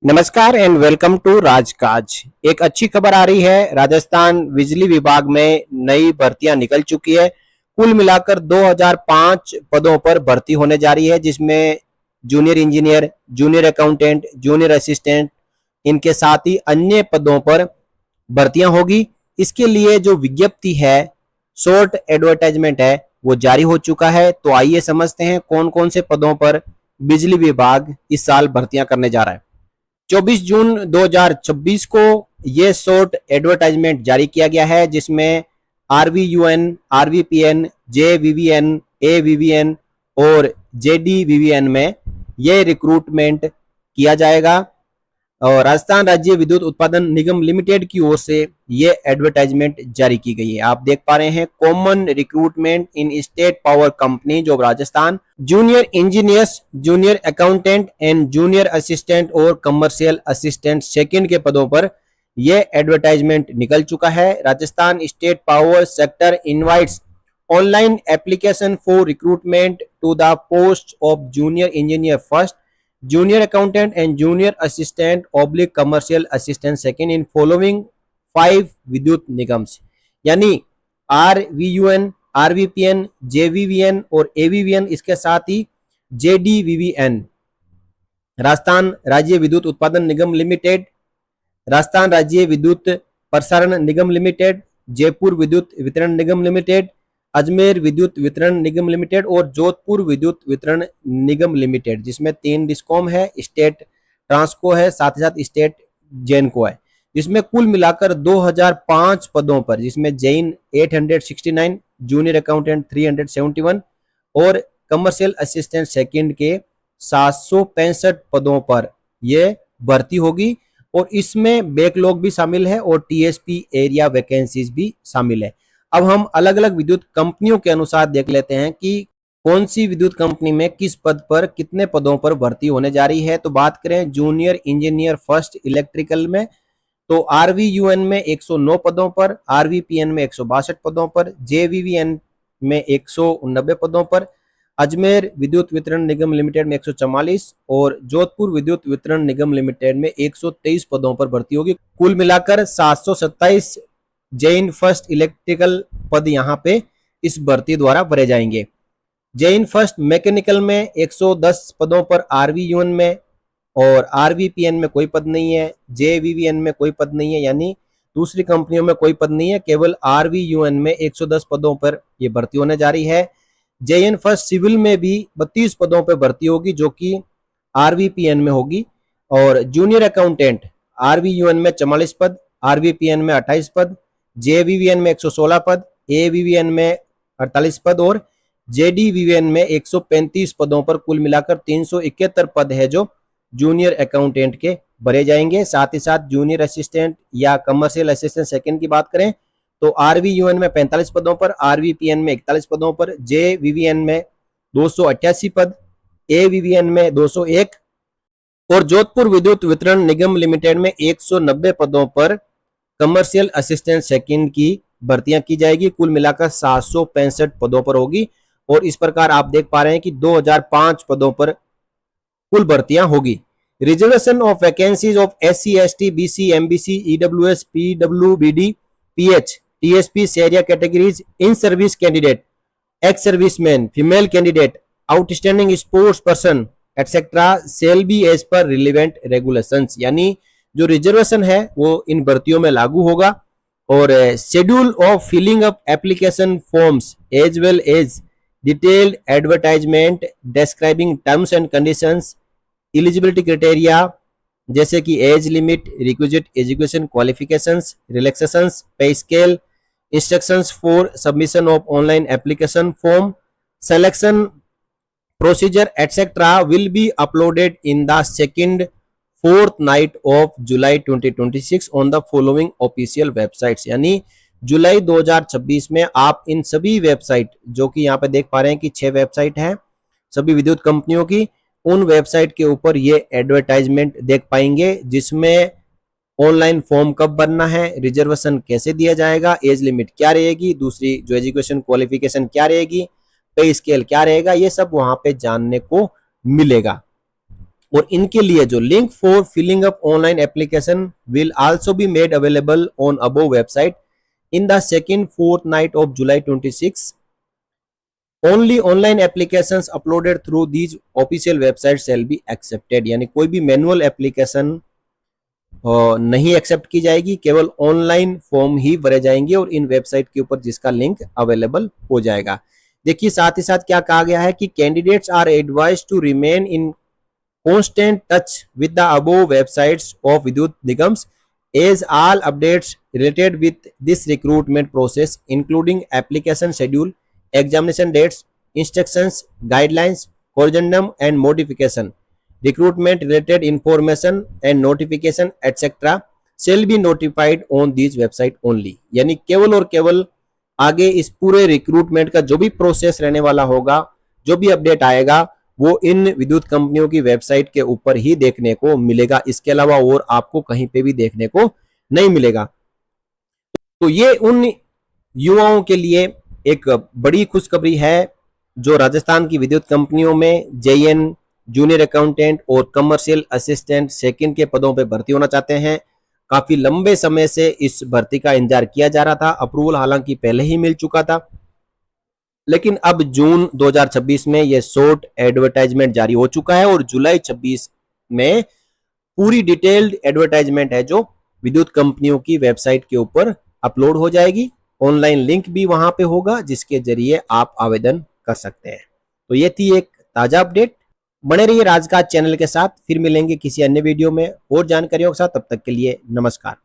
नमस्कार and welcome to राजकाज। एक अच्छी खबर आ रही है। राजस्थान बिजली विभाग में नई भर्तियां निकल चुकी है। कुल मिलाकर 2005 पदों पर भर्ती होने जा रही है, जिसमें junior engineer, junior accountant, junior assistant, इनके साथ ही अन्य पदों पर भर्तियां होगी। इसके लिए जो विज्ञप्ति है, शॉर्ट एडवर्टाइजमेंट है, वो जारी हो चुका है। तो आइए समझते हैं कौन कौन से पदों पर बिजली विभाग इस साल भर्तियां करने जा रहा है। 24 जून 2026 को ये शॉर्ट एडवर्टाइजमेंट जारी किया गया है, जिसमें आरवीयूएन, आरवीपीएन, जेवीवीएन, एवीवीएन और जेडीवीवीएन में ये रिक्रूटमेंट किया जाएगा। और राजस्थान राज्य विद्युत उत्पादन निगम लिमिटेड की ओर से ये एडवर्टाइजमेंट जारी की गई है। आप देख पा रहे हैं, common recruitment in state power company जो Rajasthan, junior engineers, junior accountant and junior assistant और कमर्शियल असिस्टेंट सेकंड के पदों पर यह एडवर्टाइजमेंट निकल चुका है। Rajasthan state power sector invites online application for recruitment to the post of junior engineer first, junior accountant and junior assistant oblique commercial assistant second in following 5 विद्युत निगम्स, यानी आरवीयूएन, आरवीपीएन, जेवीवीएन और एवीवीएन, इसके साथ ही जेडीवीवीएन, राजस्थान राज्य विद्युत उत्पादन निगम लिमिटेड, राजस्थान राज्य विद्युत प्रसारण निगम लिमिटेड, जयपुर विद्युत वितरण निगम लिमिटेड, अजमेर विद्युत वितरण निगम लिमिटेड और जोधपुर विद्युत वितरण निगम लिमिटेड, जिसमें 3 डिस्कॉम है, स्टेट ट्रांसको है, साथ ही साथ स्टेट जेनको है। जिसमें कुल मिलाकर 2005 पदों पर, जिसमें जैन 869, जूनियर अकाउंटेंट 371 और कमर्शियल असिस्टेंट सेकंड के 765 पदों पर यह भर्ती होगी। और इसमें बैकलॉग भी शामिल है और टीएसपी एरिया वैकेंसीज भी शामिल है। अब हम अलग अलग विद्युत कंपनियों के अनुसार देख लेते हैं कि कौन सी विद्युत कंपनी में किस पद पर कितने पदों पर भर्ती होने जा रही है। तो बात करें जूनियर इंजीनियर फर्स्ट इलेक्ट्रिकल में, तो आरवीयूएन में 109 पदों पर, आरवीपीएन में 162 पदों पर, जेवीवीएन में 190 पदों पर, अजमेर विद्युत वितरण निगम लिमिटेड में 144 और जोधपुर विद्युत वितरण निगम लिमिटेड में 123 पदों पर भर्ती होगी। कुल मिलाकर 727 जैन फर्स्ट इलेक्ट्रिकल पद यहाँ पे इस भर्ती द्वारा भरे जाएंगे। जैन फर्स्ट मैकेनिकल में 110 पदों पर आरवीयूएन में और आरवीपीएन में कोई पद नहीं है, जेवीवीएन में कोई पद नहीं है, यानी दूसरी कंपनियों में कोई पद नहीं है, केवल आरवीयूएन में 110 पदों पर यह भर्ती होने जा रही है। जेएन फर्स्ट सिविल में भी 32 पदों पर भर्ती होगी, जो कि आरवीपीएन में होगी। और जूनियर अकाउंटेंट आरवीयूएन में 44 पद, आरवीपीएन में 28 पद, जेवीवीएन में 116 पद, एवीवीएन में 48 पद और जेडीवीवीएन में 135 पदों पर कुल मिलाकर 371 पद है जो जूनियर अकाउंटेंट के भरे जाएंगे। साथ ही साथ जूनियर असिस्टेंट या कमर्शियल असिस्टेंट सेकंड की बात करें तो आरवीयूएन में 45 पदों पर, आरवीपीएन में 41 पदों पर, जेवीवीएन में 288 पद, एवीवीएन में 201 और जोधपुर विद्युत वितरण निगम लिमिटेड में 190 पदों पर कमर्शियल असिस्टेंट सेकंड की भर्तियां की जाएगी। कुल मिलाकर 765 पदों पर होगी। और इस प्रकार आप देख पा रहे हैं कि 2005 पदों पर कुल भर्तियां होगी। Reservation of vacancies of SC, ST, BC, MBC, EWS, पीडब्ल्यूबीडी, PH, TSP area categories, in service candidate, ex serviceman, female candidate, outstanding sports person etcetera shall be as per relevant regulations, यानी जो रिजर्वेशन है वो इन भर्तियों में लागू होगा। और schedule of filling up application forms as well as detailed advertisement describing terms and conditions, eligibility criteria जैसे कि age limit, requisite education qualifications, relaxations, pay scale, instructions for submission of online application form, selection procedure etc. will be uploaded in the second fourth night of July 2026 on the following official websites, यानी जुलाई 2026 में आप इन सभी website, जो कि यहाँ पे देख पा रहे हैं कि 6 वेबसाइट हैं सभी विद्युत कंपनियों की, उन वेबसाइट के ऊपर ये एडवर्टाइजमेंट देख पाएंगे, जिसमें ऑनलाइन फॉर्म कब भरना है, रिजर्वेशन कैसे दिया जाएगा, एज लिमिट क्या रहेगी, दूसरी जो एजुकेशन क्वालिफिकेशन क्या रहेगी, पे स्केल क्या रहेगा, ये सब वहां पे जानने को मिलेगा। और इनके लिए जो link for filling up online application will also be made available on above website in the second fortnight of July 26. Only online applications uploaded through these official websites shall be accepted. यानी कोई भी manual application नहीं accept की जाएगी, केवल online form ही भरे जाएंगे और इन वेबसाइट के ऊपर जिसका लिंक अवेलेबल हो जाएगा। देखिए साथ ही साथ क्या कहा गया है कि candidates are advised to remain in constant touch with the above websites of Vidyut Nigams as all updates related with this recruitment process including application schedule, examination dates, instructions, guidelines, corrigendum and modification, recruitment related information and notification etc shall be notified on these website only। यानी केवल और केवल आगे इस पूरे recruitment का जो भी प्रोसेस रहने वाला होगा, जो भी अपडेट आएगा वो इन विद्युत कंपनियों की वेबसाइट के ऊपर ही देखने को मिलेगा, इसके अलावा और आपको कहीं पे भी देखने को नहीं मिलेगा। तो ये उन युवाओं के लिए एक बड़ी खुशखबरी है जो राजस्थान की विद्युत कंपनियों में जेईएन, जूनियर अकाउंटेंट और कमर्शियल असिस्टेंट सेकंड के पदों पर भर्ती होना चाहते हैं। काफी लंबे समय से इस भर्ती का इंतजार किया जा रहा था, अप्रूवल हालांकि पहले ही मिल चुका था, लेकिन अब जून 2026 में यह शॉर्ट एडवर्टाइजमेंट जारी हो चुका है और जुलाई 26 में पूरी डिटेल्ड एडवर्टाइजमेंट है जो विद्युत कंपनियों की वेबसाइट के ऊपर अपलोड हो जाएगी। ऑनलाइन लिंक भी वहां पे होगा जिसके जरिए आप आवेदन कर सकते हैं। तो ये थी एक ताजा अपडेट। बने रहिए राजकाज चैनल के साथ, फिर मिलेंगे किसी अन्य वीडियो में और जानकारियों के साथ। तब तक के लिए नमस्कार।